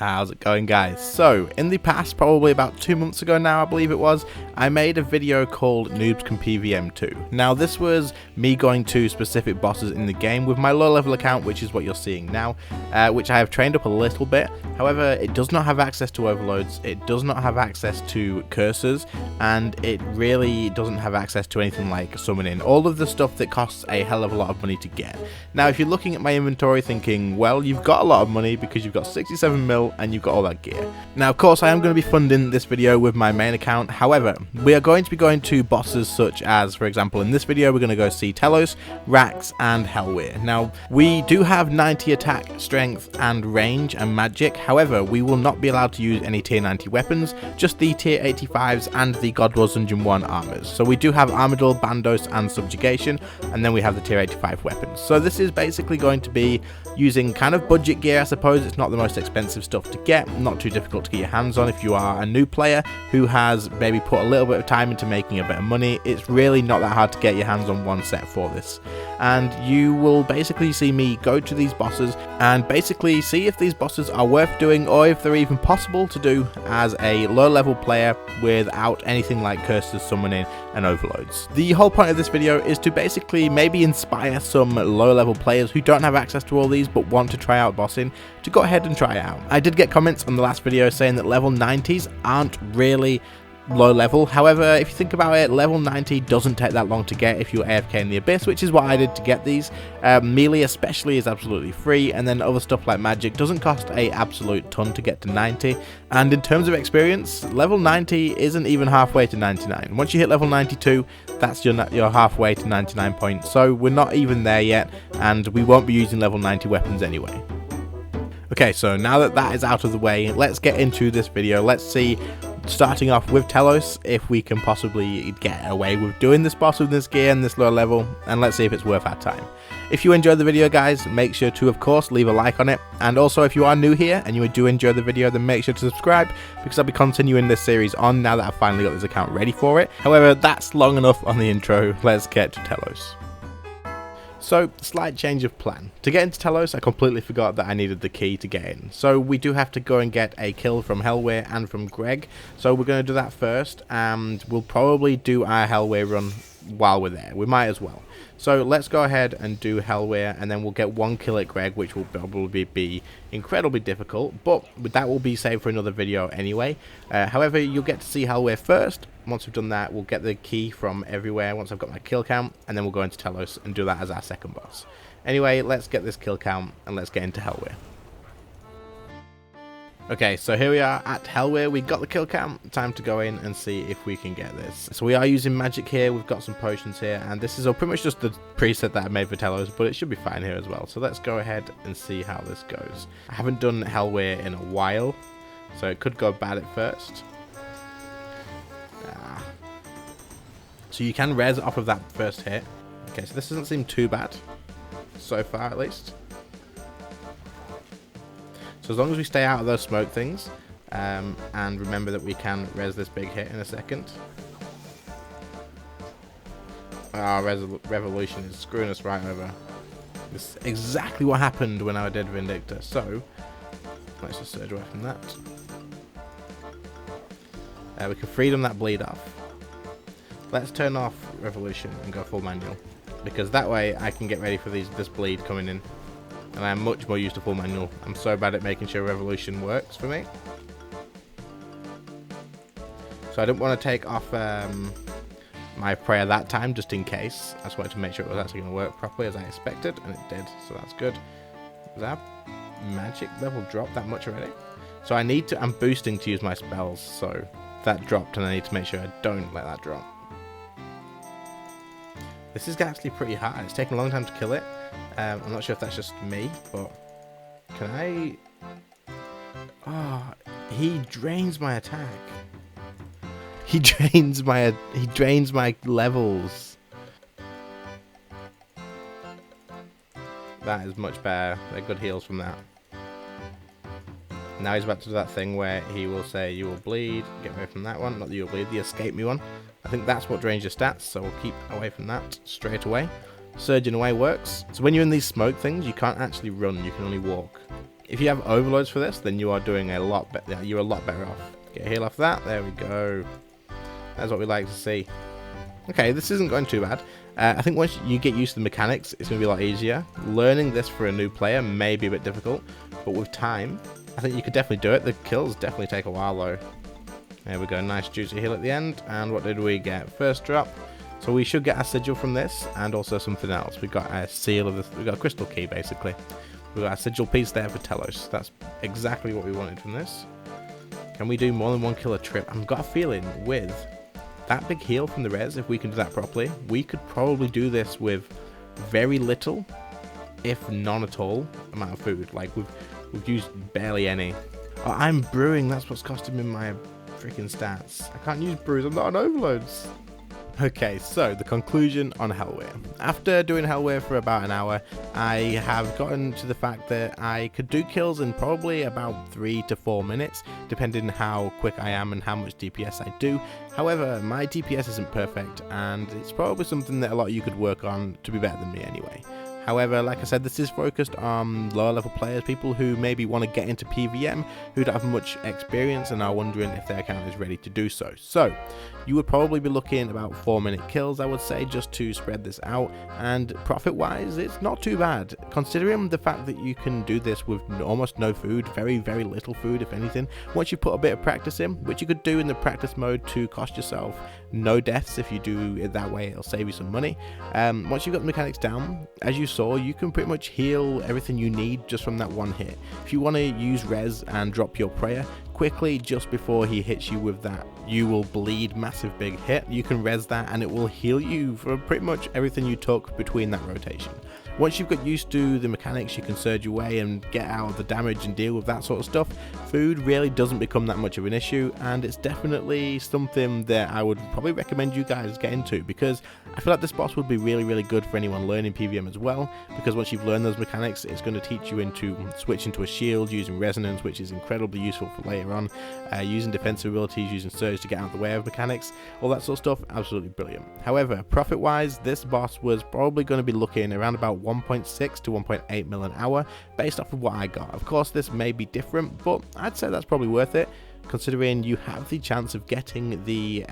How's it going, guys? So, in the past, probably about 2 months ago now, I believe it was, I made a video called Noobs Can PVM 2. Now, this was me going to specific bosses in the game with my low-level account, which is what you're seeing now, which I have trained up a little bit. However, it does not have access to overloads, it does not have access to cursors, and it really doesn't have access to anything like summoning. All of the stuff that costs a hell of a lot of money to get. Now, if you're looking at my inventory thinking, well, you've got a lot of money because you've got 67 mil and you've got all that gear. Now, of course, I am going to be funding this video with my main account. However, we are going to be going to bosses such as, for example, in this video, we're going to go see Telos, Araxxor, and Helwyr. Now, we do have 90 attack, strength, and range and magic. However, we will not be allowed to use any tier 90 weapons, just the tier 85s and the God Wars Dungeon 1 armors. So we do have Armadillo, Bandos, and Subjugation, and then we have the tier 85 weapons. So this is basically going to be using kind of budget gear, I suppose. It's not the most expensive stuff to get, not too difficult to get your hands on if you are a new player who has maybe put a little bit of time into making a bit of money. It's really not that hard to get your hands on one set for this, and you will basically see me go to these bosses and basically see if these bosses are worth doing or if they're even possible to do as a low level player without anything like curses, summoning, and overloads. The whole point of this video is to basically maybe inspire some low level players who don't have access to all these but want to try out bossing to go ahead and try it out. I did get comments on the last video saying that level 90s aren't really low level. However, if you think about it, level 90 doesn't take that long to get if you're AFK in the Abyss, which is what I did to get these. Melee especially is absolutely free, and then other stuff like magic doesn't cost a absolute ton to get to 90. And in terms of experience, level 90 isn't even halfway to 99. Once you hit level 92, that's your halfway to 99 points. So we're not even there yet, and we won't be using level 90 weapons anyway. Okay, so now that that is out of the way, let's get into this video. Let's see, starting off with Telos, if we can possibly get away with doing this boss with this gear and this low level, and let's see if it's worth our time. If you enjoyed the video, guys, make sure to, of course, leave a like on it. And also, if you are new here and you do enjoy the video, then make sure to subscribe, because I'll be continuing this series on now that I've finally got this account ready for it. However, that's long enough on the intro. Let's get to Telos. So, slight change of plan. To get into Telos, I completely forgot that I needed the key to get in. So we do have to go and get a kill from Helwyr and from Greg. So we're going to do that first, and we'll probably do our Helwyr run while we're there. We might as well. So let's go ahead and do Helwyr, and then we'll get one kill at Greg, which will probably be incredibly difficult, but that will be saved for another video anyway. However, you'll get to see Helwyr first. Once we've done that, we'll get the key from everywhere once I've got my kill count, and then we'll go into Telos and do that as our second boss. Anyway, let's get this kill count and let's get into Helwyr. Okay, so here we are at Helwyr. We got the kill count. Time to go in and see if we can get this. So we are using magic here. We've got some potions here, and this is pretty much just the preset that I made for Telos, but it should be fine here as well. So let's go ahead and see how this goes. I haven't done Helwyr in a while, so it could go bad at first. So you can res off of that first hit. Okay, so this doesn't seem too bad, so far at least. So as long as we stay out of those smoke things, and remember that we can res this big hit in a second. Revolution is screwing us right over. This is exactly what happened when I did Vindictor. So let's just surge away from that. We can freedom that bleed off. Let's turn off Revolution and go full manual, because that way I can get ready for this bleed coming in. And I'm much more used to full manual. I'm so bad at making sure Revolution works for me. So I didn't want to take off my prayer that time, just in case. I just wanted to make sure it was actually going to work properly as I expected, and it did, so that's good. Does that magic level drop that much already? So I'm boosting to use my spells, so that dropped, and I need to make sure I don't let that drop. This is actually pretty hard. It's taken a long time to kill it. I'm not sure if that's just me, but can I... Oh, he drains my attack. He drains my levels. That is much better. They're good heals from that. Now he's about to do that thing where he will say, you will bleed. Get away from that one. Not that you'll bleed, the escape me one. I think that's what drains your stats, so we'll keep away from that straight away. Surging away works. So when you're in these smoke things, you can't actually run, you can only walk. If you have overloads for this, then you are doing a lot better. You're a lot better off. Get a heal off that. There we go. That's what we like to see. Okay, this isn't going too bad. I think once you get used to the mechanics, it's going to be a lot easier. Learning this for a new player may be a bit difficult, but with time, I think you could definitely do it. The kills definitely take a while though. There we go, nice juicy heal at the end. And what did we get? First drop. So we should get a sigil from this, and also something else. We got a seal of this. We got a crystal key basically. We got a sigil piece there for Telos. That's exactly what we wanted from this. Can we do more than one kill a trip? I've got a feeling with that big heal from the res, if we can do that properly, we could probably do this with very little, if none at all, amount of food. Like we've used barely any. Oh, I'm brewing. That's what's costing me my freaking stats. I can't use brews. I'm not on overloads. Okay, so the conclusion on Helwyr. After doing Helwyr for about an hour, I have gotten to the fact that I could do kills in probably about 3 to 4 minutes, depending on how quick I am and how much DPS I do. However, my DPS isn't perfect, and it's probably something that a lot of you could work on to be better than me anyway. However, like I said, this is focused on lower level players, people who maybe want to get into PVM, who don't have much experience and are wondering if their account is ready to do so. So, you would probably be looking about 4-minute kills, I would say, just to spread this out, and profit-wise, it's not too bad, considering the fact that you can do this with almost no food, very, very little food, if anything. Once you put a bit of practice in, which you could do in the practice mode to cost yourself no deaths. If you do it that way, it'll save you some money. Once you've got the mechanics down, as you saw, you can pretty much heal everything you need just from that one hit. If you want to use res and drop your prayer quickly just before he hits you with that you will bleed massive big hit, you can res that and it will heal you for pretty much everything you took between that rotation. Once you've got used to the mechanics, you can surge away and get out of the damage and deal with that sort of stuff. Food really doesn't become that much of an issue, and it's definitely something that I would probably recommend you guys get into, because I feel like this boss would be really, really good for anyone learning PVM as well, because once you've learned those mechanics, it's going to teach you into switching to a shield, using resonance, which is incredibly useful for later on, using defensive abilities, using surge to get out of the way of mechanics, all that sort of stuff, absolutely brilliant. However, profit-wise, this boss was probably going to be looking around about 1.6 to 1.8 mil an hour based off of what I got. Of course, this may be different, but I'd say that's probably worth it, considering you have the chance of getting the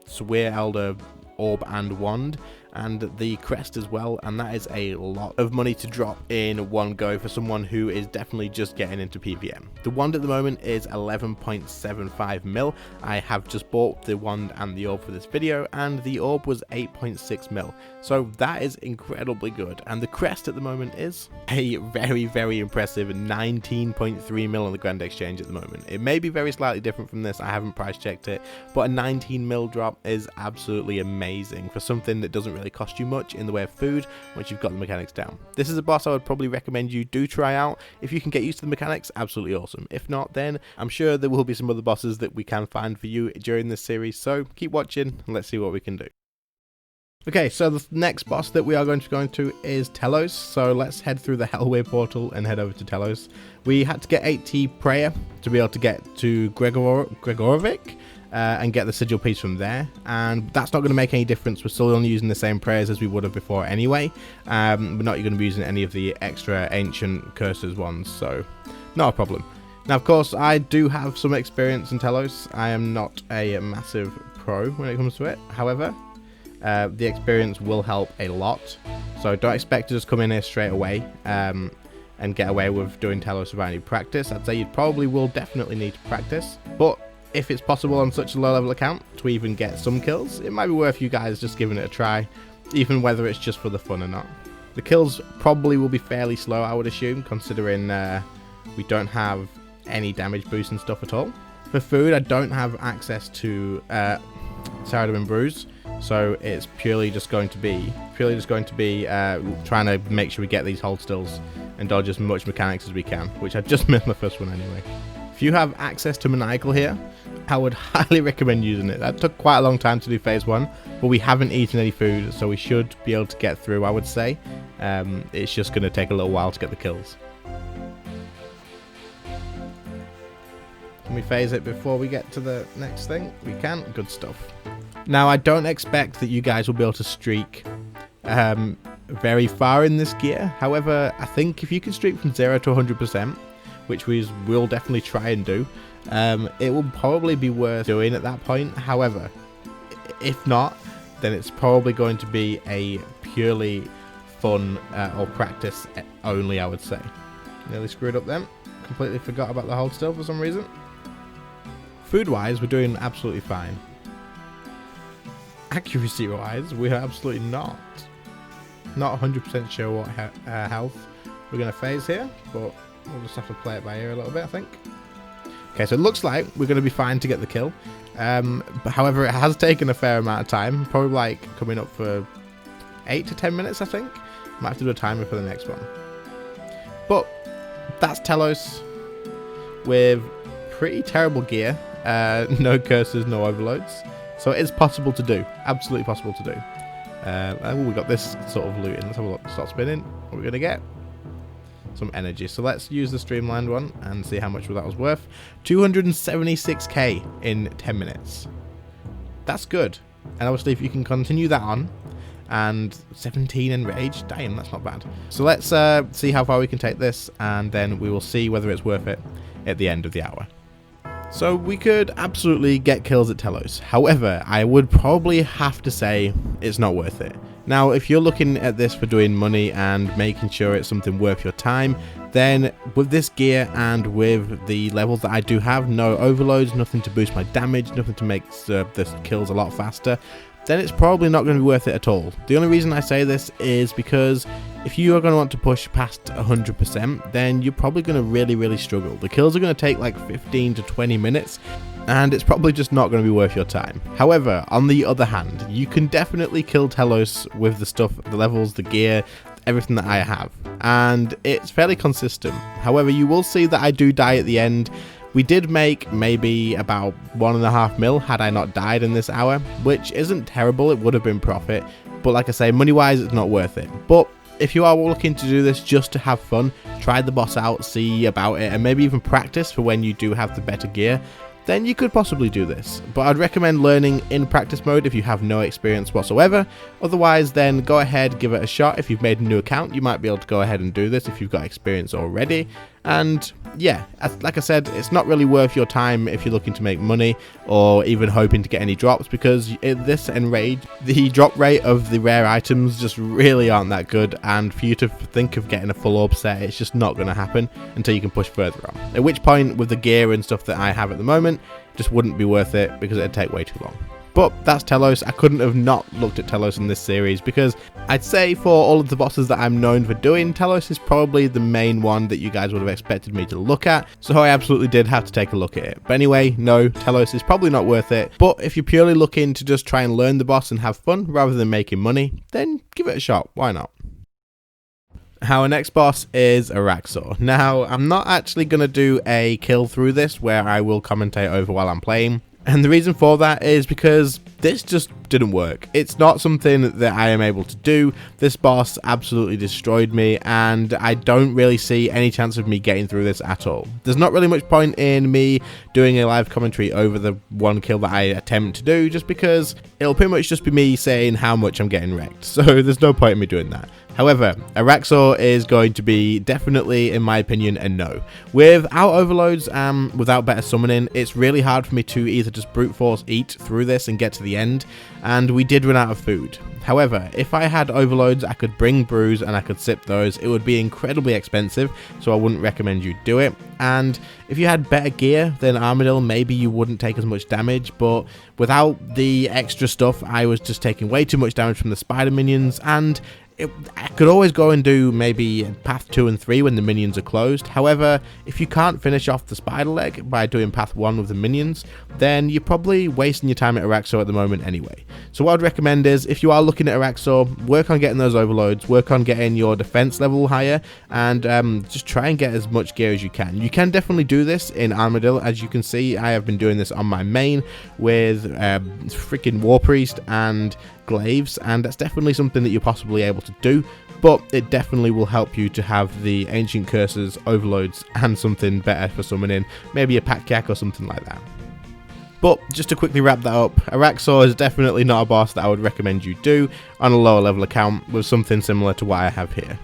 Swear Elder orb and wand and the crest as well, and that is a lot of money to drop in one go for someone who is definitely just getting into PVM. The wand at the moment is 11.75 mil. I have just bought the wand and the orb for this video, and the orb was 8.6 mil, so that is incredibly good. And the crest at the moment is a very, very impressive 19.3 mil on the Grand Exchange at the moment. It may be very slightly different from this, I haven't price checked it, but a 19 mil drop is absolutely amazing for something that doesn't really cost you much in the way of food once you've got the mechanics down. This is a boss I would probably recommend you do try out. If you can get used to the mechanics, absolutely awesome. If not, then I'm sure there will be some other bosses that we can find for you during this series, so keep watching and let's see what we can do. Okay, so the next boss that we are going to go into is Telos, so let's head through the Helwyr portal and head over to Telos. We had to get 80 prayer to be able to get to Gregorovic, and get the sigil piece from there, and that's not going to make any difference. We're still only using the same prayers as we would have before anyway. We're not going to be using any of the extra ancient curses ones, so not a problem. Now, of course, I do have some experience in Telos. I am not a massive pro when it comes to it. However, the experience will help a lot, so don't expect to just come in here straight away and get away with doing Telos without any practice. I'd say you probably will definitely need to practice, but if it's possible on such a low level account to even get some kills, it might be worth you guys just giving it a try, even whether it's just for the fun or not. The kills probably will be fairly slow, I would assume, considering we don't have any damage boost and stuff at all. For food, I don't have access to Seiren and brews, so it's purely just going to be trying to make sure we get these hold stills and dodge as much mechanics as we can, which I've just missed my first one anyway. If you have access to Maniacal here, I would highly recommend using it. That took quite a long time to do phase 1, but we haven't eaten any food, so we should be able to get through, I would say. It's just going to take a little while to get the kills. Can we phase it before we get to the next thing? We can. Good stuff. Now, I don't expect that you guys will be able to streak very far in this gear. However, I think if you can streak from 0 to 100%, which we will definitely try and do, it will probably be worth doing at that point. However, if not, then it's probably going to be a purely fun or practice only, I would say. Nearly screwed up then. Completely forgot about the hold still for some reason. Food wise, we're doing absolutely fine. Accuracy wise, we are absolutely not 100% sure what health we're going to phase here, but we'll just have to play it by ear a little bit, I think. Okay, so it looks like we're going to be fine to get the kill. But however, it has taken a fair amount of time, probably like coming up for 8 to 10 minutes, I think. Might have to do a timer for the next one. But that's Telos with pretty terrible gear, no curses, no overloads. So it is possible to do, absolutely possible to do. We got this sort of loot in. Let's have a look. Start spinning. What are we going to get? Some energy. So let's use the streamlined one and see how much that was worth. 276k in 10 minutes. That's good. And obviously if you can continue that on, and 17 enraged, damn, that's not bad. So let's see how far we can take this, and then we will see whether it's worth it at the end of the hour. So we could absolutely get kills at Telos. However, I would probably have to say it's not worth it. Now, if you're looking at this for doing money and making sure it's something worth your time, then with this gear and with the levels that I do have, no overloads, nothing to boost my damage, nothing to make the kills a lot faster, then it's probably not going to be worth it at all. The only reason I say this is because if you are going to want to push past 100%, then you're probably going to really struggle. The kills are going to take like 15 to 20 minutes, and it's probably just not going to be worth your time. However, on the other hand, you can definitely kill Telos with the stuff, the levels, the gear, everything that I have, and it's fairly consistent. However, you will see that I do die at the end. We did make maybe about 1.5 mil had I not died in this hour, which isn't terrible. It would have been profit, but like I say, money wise it's not worth it. But if you are looking to do this just to have fun, try the boss out, see about it, and maybe even practice for when you do have the better gear, then you could possibly do this. But I'd recommend learning in practice mode if you have no experience whatsoever. Otherwise, then go ahead, give it a shot. If you've made a new account, you might be able to go ahead and do this if you've got experience already. And yeah, like I said, it's not really worth your time if you're looking to make money or even hoping to get any drops, because in this enrage, the drop rate of the rare items just really aren't that good, and for you to think of getting a full orb set, it's just not going to happen until you can push further on. At which point, with the gear and stuff that I have at the moment, just wouldn't be worth it because it'd take way too long. But that's Telos. I couldn't have not looked at Telos in this series, because I'd say for all of the bosses that I'm known for doing, Telos is probably the main one that you guys would have expected me to look at, so I absolutely did have to take a look at it. But anyway, no, Telos is probably not worth it, but if you're purely looking to just try and learn the boss and have fun rather than making money, then give it a shot, why not? Our next boss is Araxxor. Now, I'm not actually going to do a kill through this where I will commentate over while I'm playing. And the reason for that is because this just didn't work. It's not something that I am able to do. This boss absolutely destroyed me, and I don't really see any chance of me getting through this at all. There's not really much point in me doing a live commentary over the one kill that I attempt to do, just because it'll pretty much just be me saying how much I'm getting wrecked. So there's no point in me doing that. However, Araxxor is going to be definitely, in my opinion, a no. Without overloads and without better summoning, it's really hard for me to either just brute force eat through this and get to the end, and we did run out of food. However, if I had overloads, I could bring brews and I could sip those. It would be incredibly expensive, so I wouldn't recommend you do it. And if you had better gear than Armadillo, maybe you wouldn't take as much damage, but without the extra stuff, I was just taking way too much damage from the spider minions, and I could always go and do maybe path 2 and 3 when the minions are closed. However, if you can't finish off the spider leg by doing path 1 with the minions, then you're probably wasting your time at Araxxor at the moment anyway. So what I'd recommend is, if you are looking at Araxxor, work on getting those overloads, work on getting your defense level higher, and just try and get as much gear as you can. You can definitely do this in Armadillo. As you can see, I have been doing this on my main with freaking War Priest and glaives, and that's definitely something that you're possibly able to do, but it definitely will help you to have the ancient curses, overloads, and something better for summoning, maybe a Patyak or something like that. But just to quickly wrap that up, Araxxor is definitely not a boss that I would recommend you do on a lower level account with something similar to what I have here.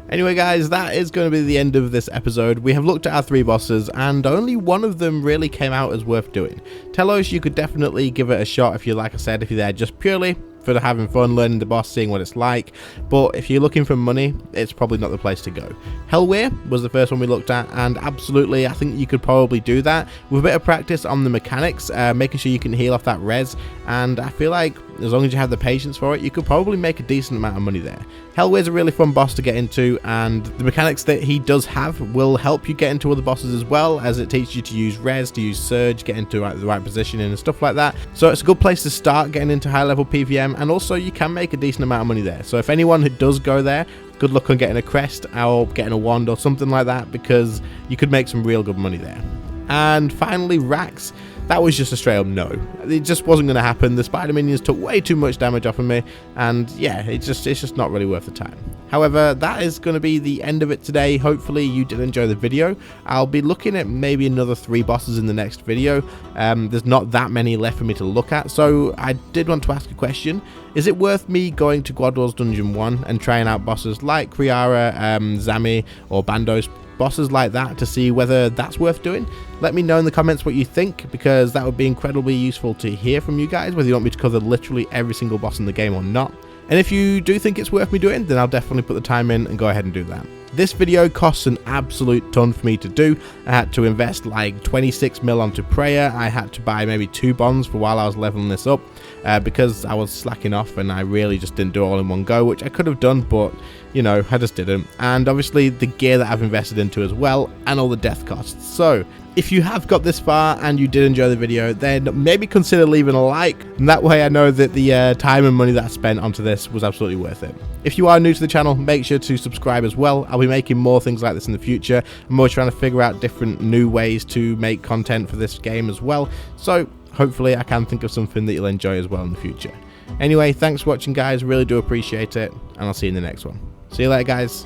Anyway guys, that is going to be the end of this episode. We have looked at our 3 bosses and only one of them really came out as worth doing. Telos, you could definitely give it a shot if you, like I said, if you're there just purely for having fun, learning the boss, seeing what it's like. But if you're looking for money, it's probably not the place to go. Helwyr was the first one we looked at, and absolutely I think you could probably do that with a bit of practice on the mechanics, making sure you can heal off that res, and I feel like as long as you have the patience for it, you could probably make a decent amount of money there. Helwyr's a really fun boss to get into, and the mechanics that he does have will help you get into other bosses as well, as it teaches you to use res, to use surge, get into the right positioning and stuff like that. So it's a good place to start getting into high level PvM, and also you can make a decent amount of money there. So if anyone who does go there, good luck on getting a crest or getting a wand or something like that, because you could make some real good money there. And finally, Rax. That was just a straight up no. It just wasn't going to happen. The spider minions took way too much damage off of me, and yeah, it's just not really worth the time. However, that is going to be the end of it today. Hopefully you did enjoy the video. I'll be looking at maybe another 3 bosses in the next video. There's not that many left for me to look at, so I did want to ask a question. Is it worth me going to Guadwall's Dungeon 1 and trying out bosses like Kriara, Zami, or Bandos, bosses like that, to see whether that's worth doing? Let me know in the comments what you think, because that would be incredibly useful to hear from you guys, whether you want me to cover literally every single boss in the game or not. And if you do think it's worth me doing, then I'll definitely put the time in and go ahead and do that. This video costs an absolute ton for me to do. I had to invest like 26 mil onto prayer. I had to buy maybe 2 bonds for while I was leveling this up, because I was slacking off and I really just didn't do it all in one go, which I could have done, but you know, I just didn't. And obviously the gear that I've invested into as well, and all the death costs. So if you have got this far and you did enjoy the video, then maybe consider leaving a like, and that way I know that the time and money that I spent onto this was absolutely worth it. If you are new to the channel, make sure to subscribe as well. I'll be making more things like this in the future. I'm always trying to figure out different new ways to make content for this game as well, so hopefully I can think of something that you'll enjoy as well in the future. Anyway, thanks for watching guys, really do appreciate it, and I'll see you in the next one. See you later guys.